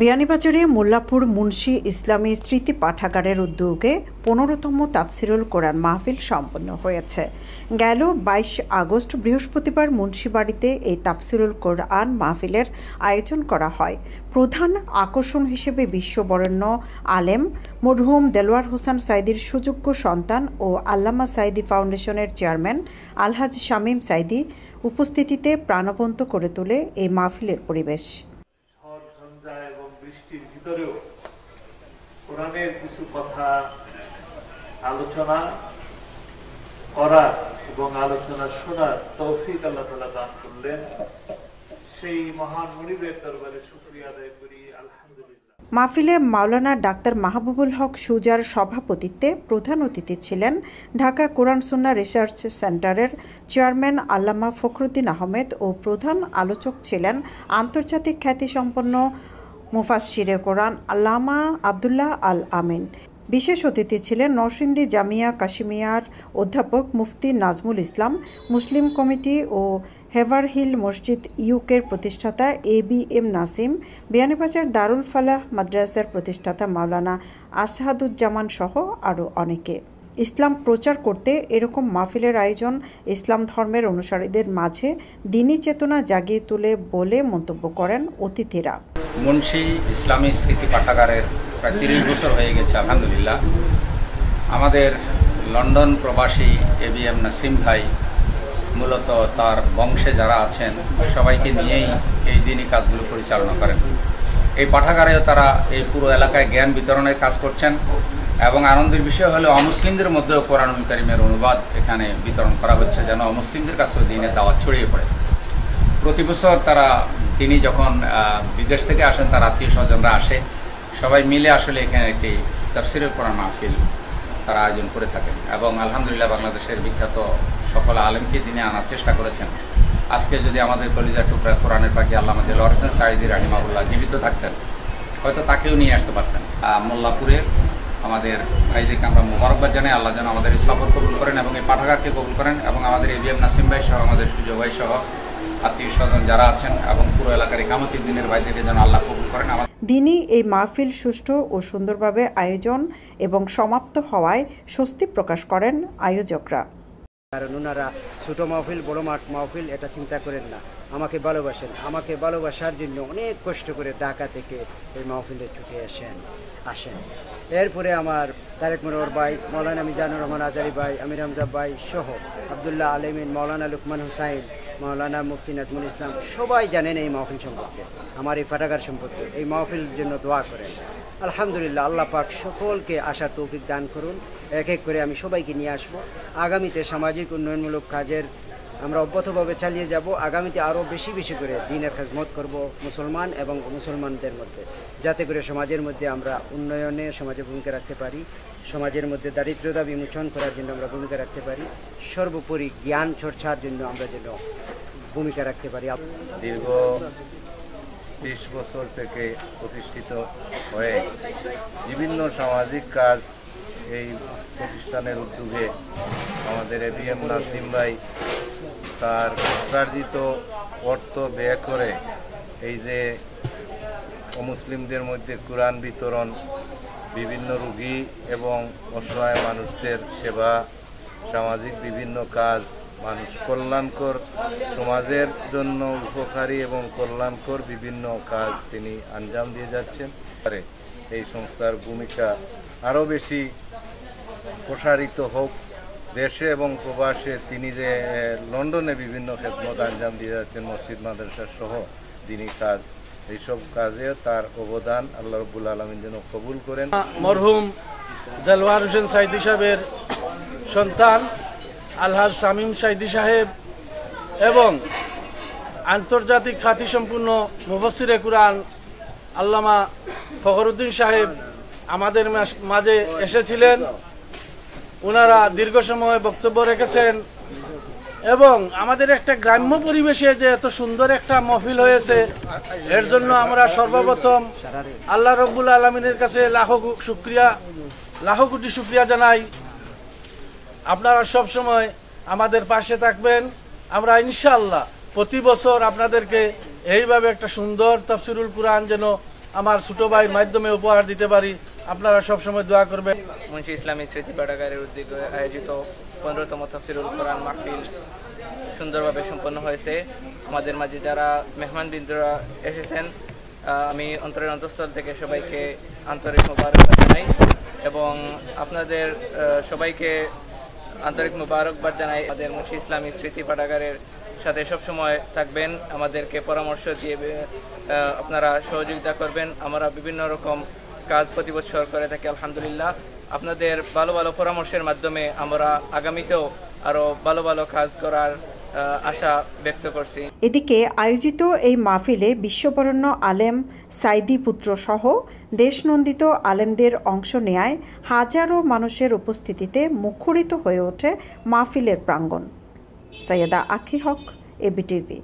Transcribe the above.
বিয়ানীবাজারে মোল্লাপুর মুন্সি ইসলামী স্মৃতি পাঠাগারের উদ্যোগে 15তম তাফসিরুল কোরআন মাহফিল সম্পন্ন হয়েছে। গেল 22 আগস্ট বৃহস্পতিবার মুন্সিবাড়িতে এই তাফসিরুল কোরআন মাহফিলের আয়োজন করা হয়। প্রধান আকর্ষণ হিসেবে বিশ্ববরেণ্য আলেম মরহুম দেলোয়ার হোসেন সাইদির সুযোগ্য সন্তান ও আল্লামা সাইদি ফাউন্ডেশনের চেয়ারম্যান আলহাজ শামীম সাইদি উপস্থিতিতে প্রাণবন্ত করে তোলে এই মাহফিলের পরিবেশ। বৃষ্টির ভিতরেও কোরআনের কিছু কথা আলোচনা করার এবং আলোচনা শোনার তৌফিক আল্লাহ তাআলা দান করলেন। সেই মহান মুনিবের দরবারে শুকরিয়া আদায় করি, আলহামদুলিল্লাহ। মাহফিলে মাওলানা ডাক্তার মাহবুবুল হক সুজার সভাপতিত্বে প্রধান অতিথি ছিলেন ঢাকা কোরআন সুন্নাহ রিসার্চ সেন্টারের চেয়ারম্যান আল্লামা ফখরুদ্দিন আহমেদ ও প্রধান আলোচক ছিলেন আন্তর্জাতিক খ্যাতিসম্পন্ন মুফাসসিরে কোরআন আল্লামা আব্দুল্লাহ আল আমিন। বিশেষ অতিথি ছিলেন নরসিংদী জামিয়া কাশিমিয়ার অধ্যাপক মুফতি নাজমুল ইসলাম, মুসলিম কমিটি ও হেভারহিল মসজিদ ইউকের প্রতিষ্ঠাতা ABM নাসিম, বিয়ানীবাজার দারুল ফালাহ মাদ্রাসার প্রতিষ্ঠাতা মাওলানা আসাদুজ্জামান সহ আরও অনেকে। ইসলাম প্রচার করতে এরকম মাহফিলের আয়োজন ইসলাম ধর্মের অনুসারীদের মাঝে দ্বীনি চেতনা জাগিয়ে তোলে বলে মন্তব্য করেন অতিথিরা। মুন্সি ইসলামী স্মৃতি পাঠাগারের প্রায় 30 বছর হয়ে গেছে, আলহামদুলিল্লাহ। আমাদের লন্ডন প্রবাসী ABM নাসিম ভাই মূলত তার বংশে যারা আছেন সবাইকে নিয়েই এই দ্বীনি কাজগুলো পরিচালনা করেন। এই পাঠাগারেও তারা এই পুরো এলাকায় জ্ঞান বিতরণের কাজ করছেন এবং আনন্দের বিষয় হলো অমুসলিমদের মধ্যেও কোরআনুল কারীমের অনুবাদ এখানে বিতরণ করা হচ্ছে, যেন অমুসলিমদের কাছেও দ্বীনের দাওয়াত ছড়িয়ে পড়ে। প্রতি বছর তিনি যখন বিদেশ থেকে আসেন, তার আত্মীয় স্বজনরা আসে, সবাই মিলে আসলে এখানে একটি তাফসিরুল কোরআন মাহফিল তারা আয়োজন করে থাকেন এবং আলহামদুলিল্লাহ বাংলাদেশের বিখ্যাত সকল আলেমকে তিনি আনার চেষ্টা করেছেন। আজকে যদি আমাদের কলিজার টুকরা কোরআনের পাখি আল্লামা দেলোয়ার হোসেন সাইদি রাহিমাহুল্লাহ জীবিত থাকতেন, হয়তো তাকেও নিয়ে আসতে পারতেন। মোল্লাপুরের আমাদের ভাইদেরকে আমরা মোবারকবাদ জানাই, আল্লাহ যেন আমাদের এই সফর কবুল করেন এবং এই পাঠাগারকে কবুল করেন এবং আমাদের ABM নাসিম ভাই সহ আমাদের সুজয় ভাই সহ আত্মীয় স্বজন যারা আছেন এবং পুরো এলাকার কামতি দিনের ভাইদেরকে যেন আল্লাহ কবুল করেন। দিনই এই মাহফিল সুষ্ঠু ও সুন্দরভাবে আয়োজন এবং সমাপ্ত হওয়ায় স্বস্তি প্রকাশ করেন আয়োজকরা। কারণ ওনারা ছোট মাহফিল বড় মাহফিল এটা চিন্তা করেন না, আমাকে ভালোবাসেন। আমাকে ভালোবাসার জন্য অনেক কষ্ট করে ঢাকা থেকে এই মাহফিলে ছুটে আসেন। এরপরে আমার তারেক মনোহর ভাই, মৌলানা মিজানুর রহমান আজারি ভাই, আমির হামজা ভাই সহ আব্দুল্লাহ আলমিন, মৌলানা লুকমান হুসাইন, মৌলানা মুফতি নাজমুল ইসলাম সবাই জানেন এই মাহফিল সম্পর্কে, আমার এই পাঠাগার সম্পর্কে। এই মাহফিলের জন্য দোয়া করেন। আলহামদুলিল্লাহ, আল্লাহ পাক সকলকে আসার তৌফিক দান করুন। এক এক করে আমি সবাইকে নিয়ে আসবো। আগামীতে সামাজিক উন্নয়নমূলক কাজের আমরা অব্যাহতভাবে চালিয়ে যাব। আগামীতে আরও বেশি বেশি করে দ্বীনের খেদমত করব মুসলমান এবং মুসলমানদের মধ্যে, যাতে করে সমাজের মধ্যে আমরা উন্নয়নে সমাজে ভূমিকা রাখতে পারি, সমাজের মধ্যে দারিদ্রতা বিমোচন করার জন্য আমরা ভূমিকা রাখতে পারি, সর্বোপরি জ্ঞান চর্চার জন্য আমরা যেন ভূমিকা রাখতে পারি। দীর্ঘ 20 বছর থেকে প্রতিষ্ঠিত হয়ে বিভিন্ন সামাজিক কাজ এই প্রতিষ্ঠানের উদ্যোগে আমাদের ABM নাসিম ভাই তার উপার্জিত অর্থ ব্যয় করে এই যে অমুসলিমদের মধ্যে কোরআন বিতরণ, বিভিন্ন রোগী এবং অসহায় মানুষদের সেবা, সামাজিক বিভিন্ন কাজ, মানুষ কল্যাণকর, সমাজের জন্য উপকারী এবং কল্যাণকর বিভিন্ন কাজ তিনি আঞ্জাম দিয়ে যাচ্ছেন। এই সংস্থার ভূমিকা আরও বেশি প্রসারিত হোক দেশে এবং প্রবাসে। তিনি যে লন্ডনে বিভিন্ন খেদমত আঞ্জাম দিয়ে যাচ্ছেন, মসজিদ মাদ্রাসা সহ দ্বীনি কাজ, এইসব কাজে তার অবদান আল্লাহ রাব্বুল আলামিন যেন কবুল করেন। মরহুম দেলোয়ার হোসেন সাইদি সাহেবের সন্তান আলহাজ শামীম সাইদি সাহেব এবং আন্তর্জাতিক খ্যাতিসম্পন্ন মুফাসসিরে কুরআন আল্লামা ফখরুদ্দিন সাহেব আমাদের মাঝে এসেছিলেন। ওনারা দীর্ঘ সময় বক্তব্য রেখেছেন এবং আমাদের একটা গ্রাম্য পরিবেশে যে এত সুন্দর একটা মাহফিল হয়েছে, এর জন্য আমরা সর্বপ্রথম আল্লাহ রাব্বুল আলামিনের কাছে লাখো কোটি শুকরিয়া জানাই। আপনারা সব সময় আমাদের পাশে থাকবেন আমরা ইনশাআল্লাহ প্রতি বছর আপনাদেরকে এইভাবে একটা সুন্দর তাফসিরুল কুরআন যেন আমার ছোট ভাইয়ের মাধ্যমে উপহার দিতে পারি, আপনারা সবসময় দোয়া করবেন। মুন্সি ইসলামী স্মৃতি পাঠাগারের উদ্যোগে আয়োজিত 15তম তাফসিরুল কোরআন মাহফিল সুন্দরভাবে সম্পন্ন হয়েছে। আমাদের মাঝে যারা মেহমানবৃন্দরা এসেছেন, আমি অন্তরের অন্তঃস্থল থেকে সবাইকে আন্তরিক মোবারকবাদ জানাই এবং আপনাদের সবাইকে আন্তরিক মোবারকবাদ জানাই। আমাদের মুন্সি ইসলামী স্মৃতি পাঠাগারের সাথে সবসময় থাকবেন, আমাদেরকে পরামর্শ দিয়ে আপনারা সহযোগিতা করবেন। আমরা বিভিন্ন রকম কাজ প্রতি বছর করে থাকি আলহামদুলিল্লাহ। আপনাদের ভালো ভালো পরামর্শের মাধ্যমে আমরা আগামীতেও আরও ভালো ভালো কাজ করার আশা ব্যক্ত করছি। এদিকে আয়োজিত এই মাহফিলে বিশ্ববরেণ্য আলেম সাইদি পুত্র সহ দেশনন্দিত আলেমদের অংশ নেয়ায় হাজারো মানুষের উপস্থিতিতে মুখরিত হয়ে ওঠে মাহফিলের প্রাঙ্গণ। সৈয়দা আখি হক, এবিটিভি।